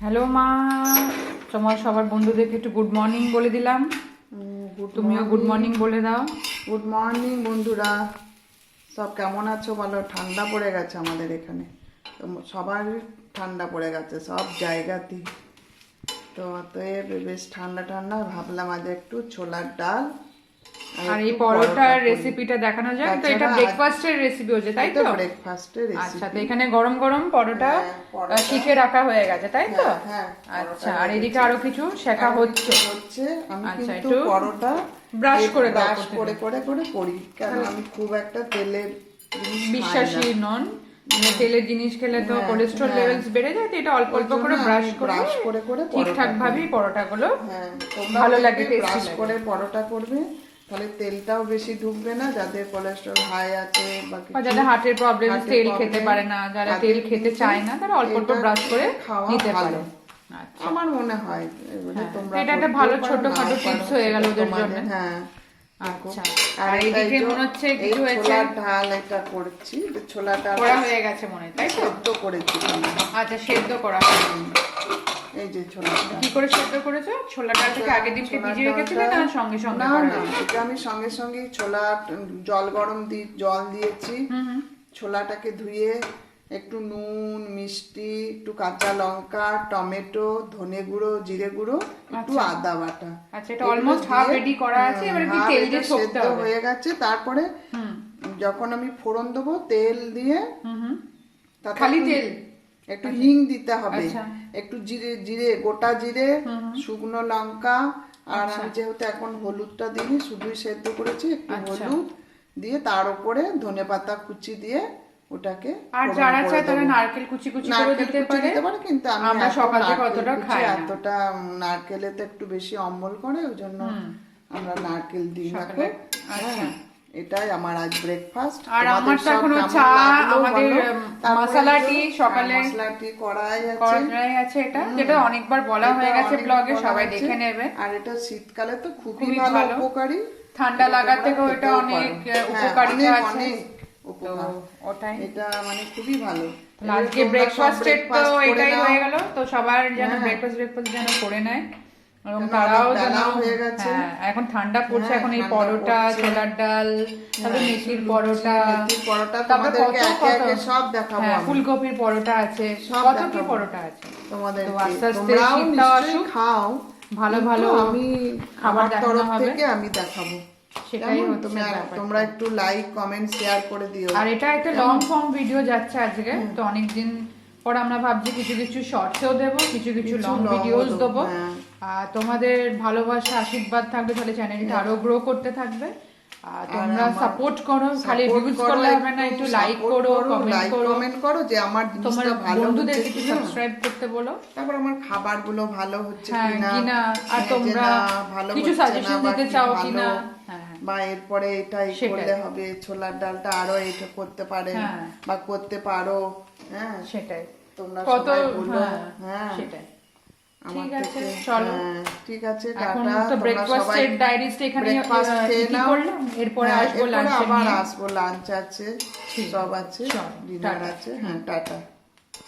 Hello মা, তোমার সবার বন্ধুদেরকে একটু গুড মর্নিং বলে দিলাম। তুমিও গুড মর্নিং বলে দাও। গুড মর্নিং বন্ধুরা, সব কেমন আছো বলো? ঠান্ডা পড়ে গেছে আমাদের এখানে, তো সবার ঠান্ডা পড়ে গেছে সব জায়গাতেই। তো অতএব বেশ ঠান্ডা ঠান্ডা ভাবলাম আজ একটু ছোলার ডাল আর এই পরোটার রেসিপিটা দেখানো যায় তো? এটা ব্রেকফাস্টের রেসিপি হচ্ছে, তাই তো? ব্রেকফাস্টের রেসিপি। আচ্ছা, তো এখানে গরম গরম পরোটা শিখে রাখা হয়ে গেছে, তাই তো? হ্যাঁ। আচ্ছা, আর এদিকে আরো কিছু শেখা হচ্ছে। আমি আচ্ছা, কিন্তু পরোটা ব্রাশ করে দাও, ব্রাশ করে করে করে করি, কারণ আমি খুব একটা তেলের বিশ্বাসী নন। তেলের জিনিস খেলে তো কোলেস্ট্রল লেভেলস বেড়ে যায়, তো এটা অল্প অল্প করে ব্রাশ করে করে ঠিকঠাক ভাবেই পরোটাগুলো ভালো লাগে, ব্রাশ করে পরোটা করবে, তাহলে তেলটাও বেশি ঢুকবে না। যাদের কোলেস্ট্রল হাই আছে বা যাদের হার্টের প্রবলেম, তেল খেতে পারে না, যারা তেল খেতে চায় না, তারা অল্প অল্প ব্রাশ করে নিতে পারে। আমার মনে হয় এটা একটা ভালো ছোটখাটো টিপস হয়ে গেল ওদের জন্য। হ্যাঁ। আচ্ছা, আর এইদিকে মনে হচ্ছে কিছু হয়েছে। ছোলার ডাল এটা করছি, ছোলার ডাল করা হয়ে গেছে মনে হয়, তাই তো? সেদ্ধ করেছি। আচ্ছা, সেদ্ধ করা এই যে ছোলার ডাল। কি করে সেদ্ধ করেছো? ছোলা ডালটাকে আগের দিনকে ভিজিয়ে রেখেছিলে না সঙ্গে সঙ্গে? না, এটা আমি সঙ্গে সঙ্গে ছোলা জল দিয়েছি, ছোলাটাকে ধুয়ে একটু নুন, মিষ্টি, একটু কাঁচা লঙ্কা, টমেটো, ধনে গুঁড়ো, জিরে গুঁড়ো, একটু আদা বাটা। আচ্ছা, এটা অলমোস্ট হাফ রেডি করা আছে। এবারে কি তেল দিয়ে সেদ্ধ হয়ে গেছে। তারপরে যখন আমি ফোড়ন দেবো, তেল দিয়ে খালি তেল, একটু হিং দিতে হবে, একটু জিরে গোটা জিরে, শুকনো লঙ্কা, আর আমি যেহেতু এখন হলুদটা দিইনি, শুধুই সেদ্ধ করেছি, একটু হলুদ দিয়ে তার উপরে ধনেপাতা কুচি দিয়ে ওটাকে। আর যারা চায় তারা নারকেল কুচি কুচি করে দিতে পারে, কিন্তু আমরা সকালে কতটা খাই না, এতটা নারকেলে তো একটু বেশি অম্বল করে, ওই জন্য আমরা নারকেল দিই না। আচ্ছা, এটাই আমার আজ ব্রেকফাস্ট। আর আমার তো এখনো চা, আমাদের মশলা টি, সকালে মশলা টি কড়াই আছে, এটা যেটা অনেকবার বলা হয়ে গেছে ব্লগে, সবাই দেখে নেবে। আর এটা শীতকালে তো খুবই ভালো, উপকারী। ঠান্ডা লাগা থেকেও এটা অনেক উপকারিতা আছে, ওটাই এটা মানে খুবই ভালো। আজকে ব্রেকফাস্টের তো এটাই হয়ে গেল। তো সবার যেন ব্রেকফাস্ট যেন করে নেয়, এবং তারাও যেন, এখন ঠান্ডা পড়ছে, এখন এই পরোটা, ছোলার ডাল, তারপরে মেথির পরোটা, তোমাদেরকে একে একে সব দেখাবো। ফুলকপির পরোটা আছে, কত কি পরোটা আছে তোমাদের। তো আস্তে আস্তে শীতটাও আসুক, খাও ভালো ভালো আমি খাবার তরফ থেকে আমি দেখাবো। সেটাই তোমরা একটু লাইক, কমেন্ট, শেয়ার করে দিও। আর এটা একটা লং ফর্ম ভিডিও যাচ্ছে আজকে, তো অনেকদিন পর আমরা ভাবছি কিছু কিছু শর্টসেও দেবো, কিছু কিছু লং ভিডিওস দেবো। আর তোমাদের ভালোবাসা, আশীর্বাদ থাকবে, তাহলে চ্যানেলটা আরো গ্রো করতে থাকবে। আর তোমরা সাপোর্ট করো, খালি ভিউজ করলে হবে না, একটু লাইক করো, কমেন্ট করো যে আমার জিনিসটা ভালো হচ্ছে কিনা, সাবস্ক্রাইব করতে বলো। তারপর আমার খাবারগুলো ভালো হচ্ছে কিনা, আর তোমরা কিছু সাজেশন দিতে চাও কিনা, বা এরপরে এটাই করলে হবে, ছোলার ডালটা আরো এটা করতে পারে বা করতে পারো। হ্যাঁ, সেটাই তোমরা সবাই বলো। হ্যাঁ, সেটাই। ঠিক আছে, চলো, ঠিক আছে, এখন তো ব্রেকফাস্টের ডায়েরিটা এখানে কি করলাম, এরপরে আসবো লাঞ্চ, আবার আসবো, লাঞ্চ আছে, সব আছে, ডিনার আছে। হ্যাঁ, টাটা।